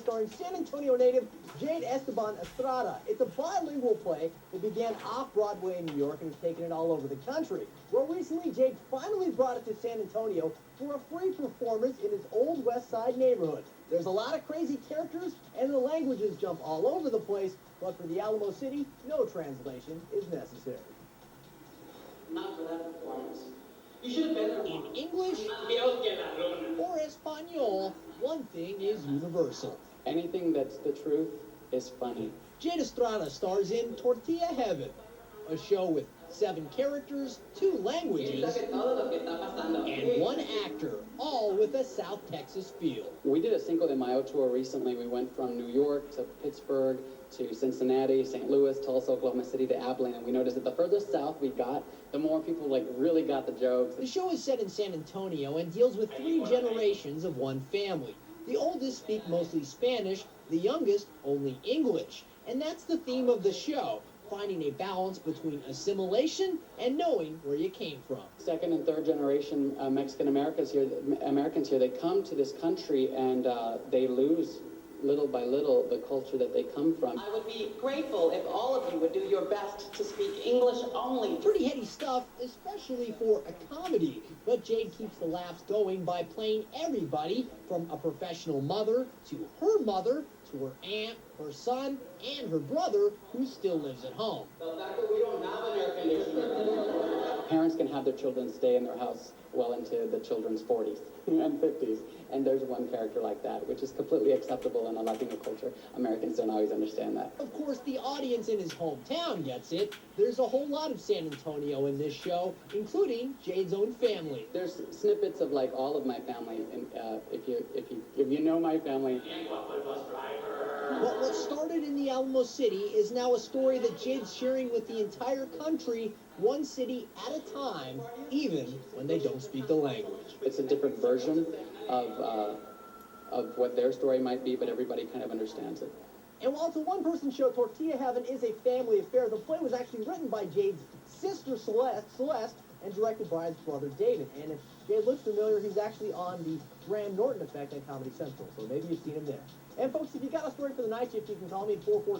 starring San Antonio native Jade Esteban Estrada. It's a bilingual play that began off-Broadway in New York and has taken it all over the country. Well, recently, Jade finally brought it to San Antonio for a free performance in his Old West Side neighborhood. There's a lot of crazy characters, and the languages jump all over the place, but for the Alamo City, no translation is necessary. Not for that performance. You should have been there. In English or Espanol, one thing is universal. Anything that's the truth is funny. Jade Estrada stars in Tortilla Heaven, a show with 7 characters, 2 languages, and 1 actor, all with a South Texas feel. We did a Cinco de Mayo tour recently. We went from New York to Pittsburgh to Cincinnati, St. Louis, Tulsa, Oklahoma City to Abilene, and we noticed that the further south we got, the more people really got the jokes. The show is set in San Antonio and deals with 3 generations of one family. The oldest speak mostly Spanish, the youngest only English. And that's the theme of the show, finding a balance between assimilation and knowing where you came from. Second and third generation Mexican Americans here, they come to this country and they lose little by little the culture that they come from. I would be grateful if all of you would do your best to speak English only. Pretty heady stuff, especially for a comedy. But Jade keeps the laughs going by playing everybody from a professional mother to her mother to her aunt, her son, and her brother who still lives at home. The fact that we don't have an air conditioner. Parents can have their children stay in their house well into the children's 40s and 50s. And there's one character like that, which is completely acceptable in a Latino culture. Americans don't always understand that. Of course, the audience in his hometown gets it. There's a whole lot of San Antonio in this show, including Jade's own family. There's snippets of all of my family, and if you know my family. But what started in the Alamo City is now a story that Jade's sharing with the entire country, one city at a time, even when they don't speak the language. It's a different version of what their story might be, but everybody kind of understands it. And while it's a one-person show, Tortilla Heaven is a family affair. The play was actually written by Jade's sister, Celeste, and directed by his brother, David. And if Jade looks familiar, he's actually on the Graham Norton Effect on Comedy Central, so maybe you've seen him there. And folks, if you got a story for the night shift, you can call me at 442